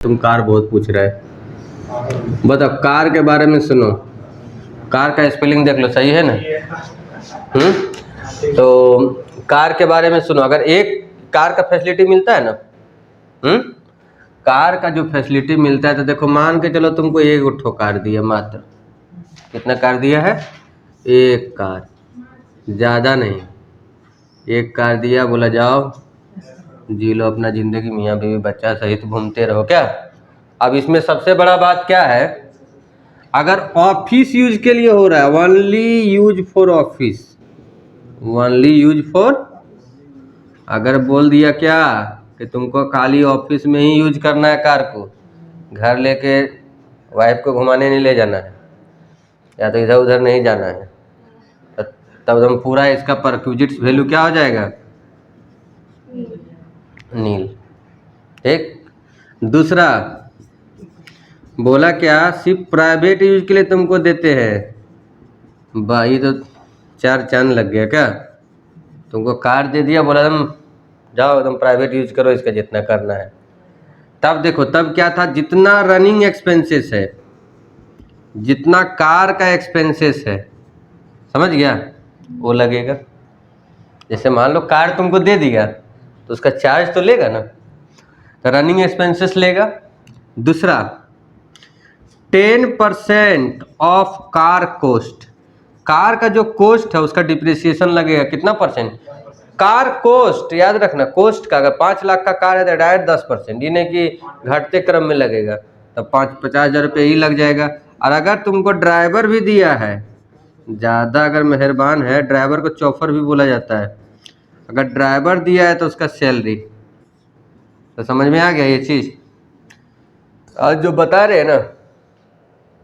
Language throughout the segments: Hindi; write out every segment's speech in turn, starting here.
तुम कार बहुत पूछ रहा है। बताओ कार के बारे में सुनो। कार का स्पेलिंग देख लो, सही है ना? तो कार के बारे में सुनो। अगर एक कार का फैसिलिटी मिलता है ना, कार का जो फैसिलिटी मिलता है, तो देखो मान के चलो तुमको एक ठो कार दिया, मात्र कितना कार दिया है? एक कार, ज़्यादा नहीं। एक कार दिया, बोला जाओ जी लो अपना ज़िंदगी, मियाँ बीवी बच्चा सहित घूमते रहो। क्या अब इसमें सबसे बड़ा बात क्या है? अगर ऑफिस यूज के लिए हो रहा है, only use for office, only use for, अगर बोल दिया क्या कि तुमको खाली ऑफिस में ही यूज करना है कार को, घर लेके वाइफ को घुमाने नहीं ले जाना है, या तो इधर उधर नहीं जाना है, तब हम पूरा इसका परक्विजिट्स वैल्यू क्या हो जाएगा? नील। ठीक। दूसरा बोला क्या, सिर्फ प्राइवेट यूज के लिए तुमको देते हैं। भाई तो चार चांद लग गया क्या? तुमको कार दे दिया, बोला तुम जाओ तुम प्राइवेट यूज करो, इसका जितना करना है। तब देखो, तब क्या था, जितना रनिंग एक्सपेंसेस है, जितना कार का एक्सपेंसेस है, समझ गया, वो लगेगा। जैसे मान लो कार तुमको दे दिया तो उसका चार्ज तो लेगा ना, तो रनिंग एक्सपेंसेस लेगा। दूसरा 10% ऑफ कार कोस्ट, कार का जो कोस्ट है उसका डिप्रिसिएशन लगेगा। कितना परसेंट? कार कोस्ट, याद रखना, कोस्ट का अगर 5 लाख का कार है तो डायरेक्ट 10%, ये नहीं कि घटते क्रम में लगेगा, तब 50,000 रुपये ही लग जाएगा। और अगर तुमको ड्राइवर भी दिया है, ज़्यादा अगर मेहरबान है, ड्राइवर को चौफर भी बोला जाता है, अगर ड्राइवर दिया है तो उसका सैलरी, तो समझ में आ गया ये चीज़। आज जो बता रहे हैं ना,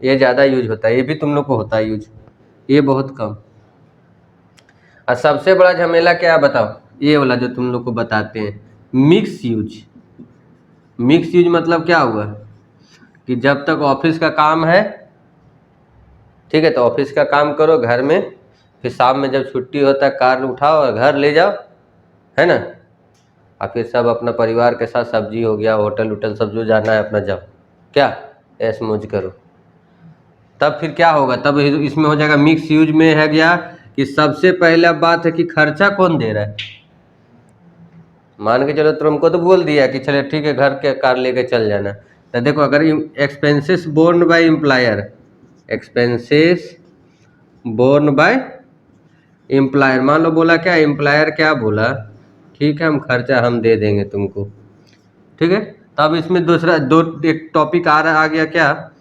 ये ज़्यादा यूज होता है, ये भी तुम लोग को होता है यूज, ये बहुत कम। और सबसे बड़ा झमेला क्या है बताओ? ये वाला जो तुम लोग को बताते हैं, मिक्स यूज। मिक्स यूज मतलब क्या हुआ कि जब तक ऑफिस का काम है, ठीक है, तो ऑफिस का काम करो घर में, फिर शाम में जब छुट्टी होता है कार उठाओ और घर ले जाओ, है ना, और फिर सब अपना परिवार के साथ, सब्जी हो गया, होटल उटल सब जो जाना है अपना, जब क्या ऐश मौज करो। तब फिर क्या होगा, तब इसमें हो जाएगा मिक्स यूज में है गया कि सबसे पहला बात है कि खर्चा कौन दे रहा है। मान के चलो तुमको तो बोल दिया कि चले ठीक है घर के कार लेके चल जाना, तो देखो अगर expenses borne by employer, expenses borne by employer, मान लो बोला क्या एम्प्लॉयर, क्या बोला, ठीक है हम खर्चा हम दे देंगे तुमको, ठीक है। तब इसमें दूसरा एक टॉपिक आ गया क्या,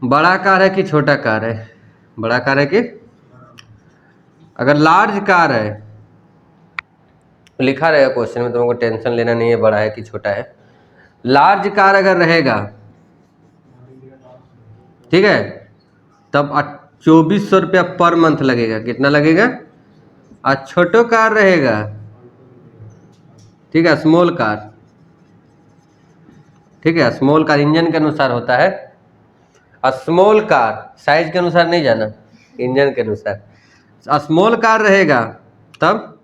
बड़ा कार है कि छोटा कार है। बड़ा कार है कि, अगर लार्ज कार है, लिखा रहेगा क्वेश्चन में, तुमको टेंशन लेना नहीं है बड़ा है कि छोटा है। लार्ज कार अगर रहेगा, ठीक है, तब 2400 रुपया पर मंथ लगेगा। कितना लगेगा? और छोटो कार रहेगा, ठीक है, स्मॉल कार, ठीक है, स्मॉल कार इंजन के अनुसार होता है, और स्मॉल कार साइज के अनुसार नहीं जाना, इंजन के अनुसार। स्मॉल कार रहेगा तब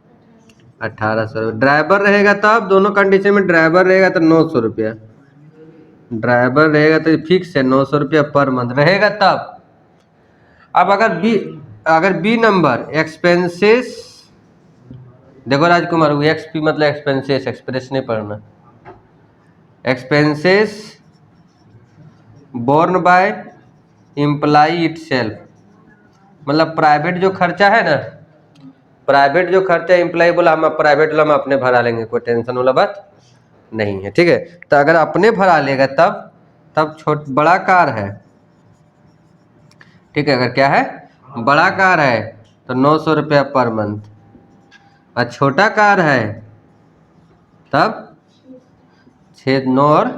1800। ड्राइवर रहेगा तब, दोनों कंडीशन में ड्राइवर रहेगा तो 900 रुपया, ड्राइवर रहेगा तो फिक्स है 900 रुपया पर मंथ रहेगा तब। अब अगर बी नंबर एक्सपेंसेस, देखो राजकुमार, वो एक्सपी मतलब एक्सपेंसेस, एक्सप्रेस नहीं पढ़ना, expenses borne by employee itself, मतलब प्राइवेट जो खर्चा है ना, प्राइवेट जो खर्चा एम्प्लॉय बोला हम प्राइवेट वाला हम अपने भरा लेंगे, कोई टेंशन वाला बात नहीं है, ठीक है। तो अगर अपने भरा लेगा तब बड़ा कार है, ठीक है, अगर क्या है बड़ा कार है तो 900 रुपया पर मंथ, और छोटा कार है तब 6 9 और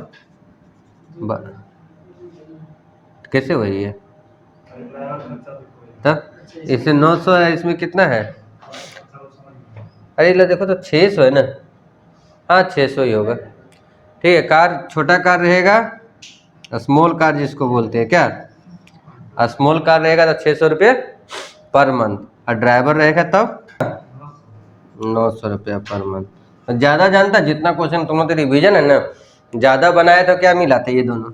कैसे वही है, तब इससे 900 है, इसमें कितना है, अरे लो देखो तो 600 है ना, हाँ 600 ही होगा, ठीक है। कार छोटा कार रहेगा, स्मॉल कार जिसको बोलते हैं क्या, स्मॉल कार रहेगा तो 600 रुपये पर मंथ, और ड्राइवर रहेगा तब 900 रुपया पर मंथ। ज़्यादा जानता, जितना क्वेश्चन तुम लोग रिविजन है ना, ज़्यादा बनाया तो क्या मिला था, ये दोनों।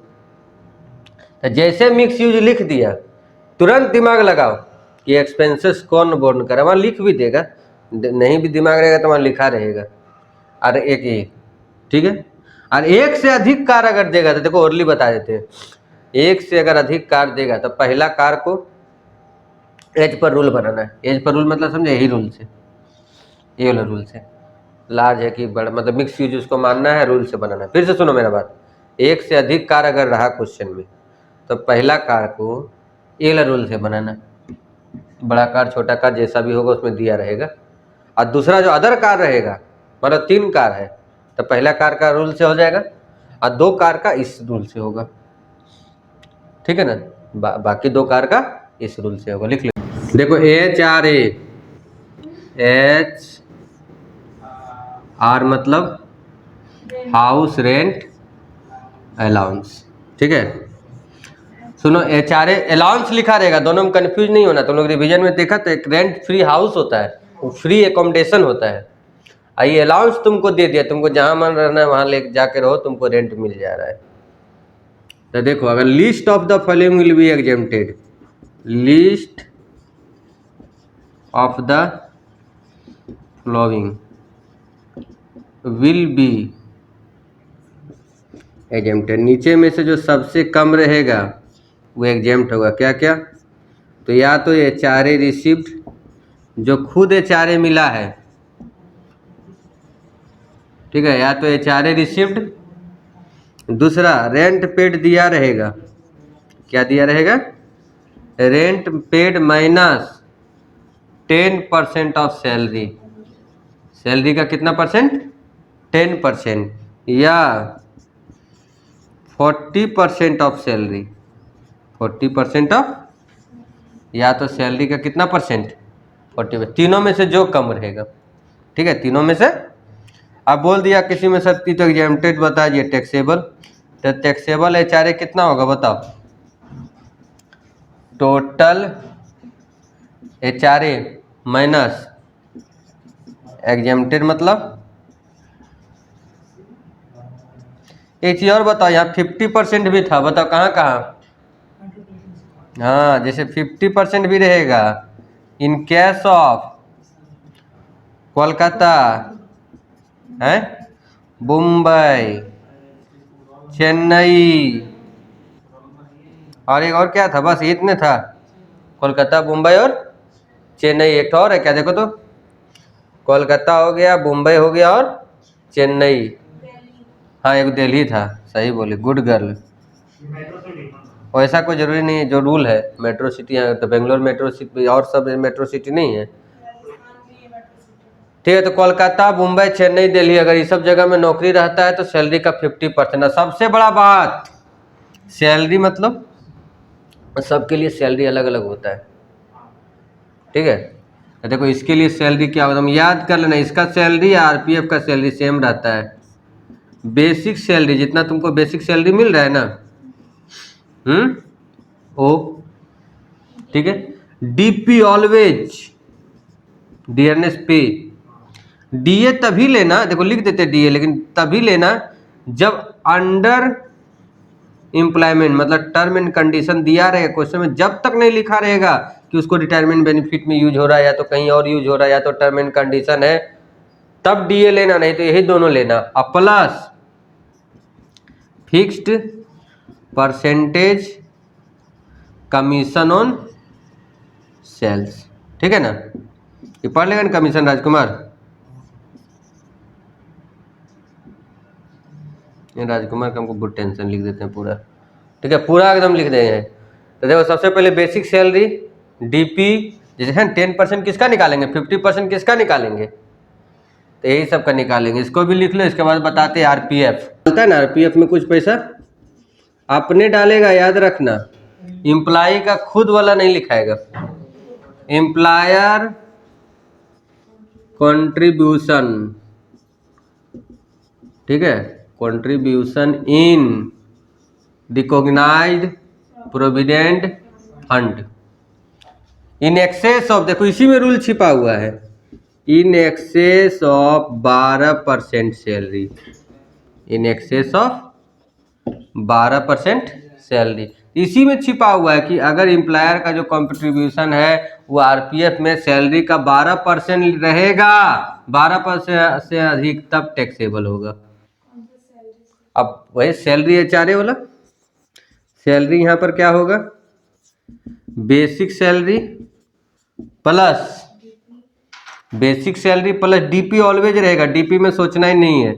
तो जैसे मिक्स यूज लिख दिया, तुरंत दिमाग लगाओ कि एक्सपेंसेस कौन बोर्न करे, वहाँ लिख भी देगा, नहीं भी दिमाग रहेगा तो वहाँ लिखा रहेगा। और एक ठीक है। और एक से अधिक कार अगर देगा तो देखो ओरली बता देते हैं, एक से अगर अधिक कार देगा तो पहला कार को एज पर रूल बनाना है। एज पर रूल मतलब समझे, यही रूल से, ये वाला रूल से, लार्ज है कि बड़ा, मतलब मिक्स यूज उसको मानना है, रूल से बनाना है। फिर से सुनो मेरा बात, एक से अधिक कार अगर रहा क्वेश्चन में तो पहला कार को ये वाला रूल से बनाना, बड़ा कार छोटा कार जैसा भी होगा उसमें दिया रहेगा। और दूसरा जो अदर कार रहेगा, मतलब 3 कार है तो पहला कार का रूल से हो जाएगा और 2 कार का इस रूल से होगा, ठीक है ना। बाकी 2 कार का इस रूल से होगा, लिख लो। देखो HRA, HR मतलब हाउस रेंट अलाउंस, ठीक है। सुनो HRA अलाउंस लिखा रहेगा, दोनों में कंफ्यूज नहीं होना। तुम लोग रिवीजन में देखा तो एक रेंट फ्री हाउस होता है, वो फ्री एकोमोडेशन होता है, और ये अलाउंस तुमको दे दिया, तुमको जहाँ मन रहना है वहाँ ले जाके रहो, तुमको रेंट मिल जा रहा है। तो देखो अगर list of the following will be exempted, list of the following will be exempted, नीचे में से जो सबसे कम रहेगा वो एग्जेम्प्ट होगा। क्या क्या, तो या तो HRA रिसिप्ट, जो खुद HRA मिला है, ठीक है, या तो HRA रिसिप्ट, दूसरा रेंट पेड दिया रहेगा। क्या दिया रहेगा, rent paid minus 10% of salary, salary का कितना परसेंट, 10%, या 40% ऑफ सैलरी, 40% ऑफ, या तो सैलरी का कितना परसेंट, 40, तीनों में से जो कम रहेगा, ठीक है, तीनों में से। अब बोल दिया किसी में सत्ती तो एग्जेम्प्टेड बता दिए, टैक्सेबल, तो टैक्सेबल HRA कितना होगा बताओ, टोटल HRA माइनस एग्जेम्प्टेड, मतलब एक चीज और बताओ, यहाँ 50% भी था, बताओ कहाँ कहाँ, हाँ जैसे 50% भी रहेगा इन केस ऑफ कोलकाता है, मुंबई, चेन्नई, और एक और क्या था, बस इतने था, कोलकाता, मुंबई और चेन्नई। एक और है क्या, देखो तो, कोलकाता हो गया, मुंबई हो गया और चेन्नई, हाँ एक दिल्ली था, सही बोले, गुड गर्ल। वैसा कोई जरूरी नहीं है, जो रूल है मेट्रो सिटी है तो बेंगलोर मेट्रो सिटी और सब मेट्रो सिटी नहीं है, ठीक है। तो कोलकाता, मुंबई, चेन्नई, दिल्ली, अगर इस सब जगह में नौकरी रहता है तो सैलरी का 50%। सबसे बड़ा बात, सैलरी मतलब सबके लिए सैलरी अलग अलग होता है, ठीक है। तो देखो इसके लिए सैलरी क्या होता है, हम याद कर लेना, इसका सैलरी RPF का सैलरी सेम रहता है, बेसिक सैलरी जितना तुमको बेसिक सैलरी मिल रहा है ना, ओ, ठीक है। DP ऑलवेज, डियरनेस पे, DA तभी लेना, देखो लिख देते DA, लेकिन तभी लेना जब अंडर एम्प्लॉयमेंट, मतलब टर्म एंड कंडीशन दिया रहेगा क्वेश्चन में, जब तक नहीं लिखा रहेगा कि उसको रिटायरमेंट बेनिफिट में यूज हो रहा है या तो कहीं और यूज हो रहा है या तो टर्म एंड कंडीशन है, तब DA लेना, नहीं तो यही दोनों लेना। Plus fixed percentage commission on sales, ठीक है ना, ये पढ़ लेगा ना कमीशन राजकुमार, ये राजकुमार का हमको बहुत टेंशन, लिख देते हैं पूरा, ठीक है, पूरा एकदम लिख देंगे। तो देखो सबसे पहले बेसिक सैलरी DP, जैसे है 10% किसका निकालेंगे, 50% किसका निकालेंगे, तो यही सब का निकालेंगे, इसको भी लिख लो। इसके बाद बताते हैं RPF, चलता है ना, RPF में कुछ पैसा अपने डालेगा, याद रखना, एम्प्लॉय का खुद वाला नहीं लिखाएगा, एम्प्लॉयर कंट्रीब्यूशन, ठीक है, contribution in recognised provident fund in excess of, देखो इसी में रूल छिपा हुआ है, in excess of 12% salary, in excess of 12% salary. इसी में छिपा हुआ है कि अगर एम्प्लॉयर का जो कंट्रीब्यूशन है वो आरपीएफ में सैलरी का 12% रहेगा, 12% से अधिक तब टैक्सेबल होगा। अब वही सैलरी एचआरए वाला सैलरी यहाँ पर क्या होगा, बेसिक सैलरी डीपी ऑलवेज रहेगा, डीपी में सोचना ही नहीं है,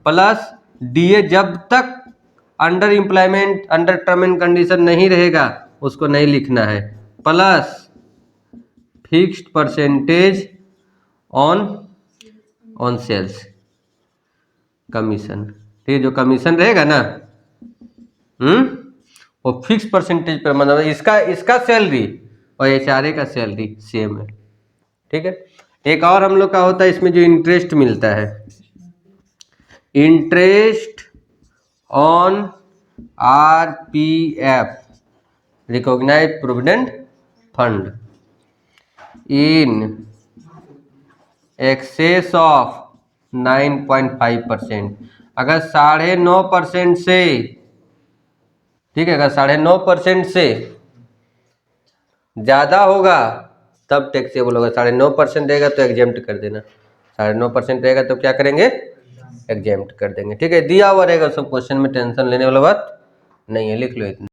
प्लस डीए जब तक under employment under term and condition नहीं रहेगा उसको नहीं लिखना है, plus fixed percentage on sales commission. ठीक, जो कमीशन रहेगा ना वो फिक्स परसेंटेज पर, मतलब इसका सैलरी और एचआरए का सैलरी सेम है। ठीक है, एक और हम लोग का होता है इसमें जो इंटरेस्ट मिलता है, interest on RPF recognised provident fund in excess of 9.5%। अगर 9.5% से, ठीक है, अगर 9.5% से ज़्यादा होगा तब टैक्सेबल होगा। 9.5% रहेगा तो एग्जेम्प्ट कर देना, 9.5% रहेगा तो क्या करेंगे, एग्जेम्प्ट कर देंगे। ठीक है, दिया हुआ रहेगा सब क्वेश्चन में, टेंशन लेने वाला बात नहीं है, लिख लो इतना।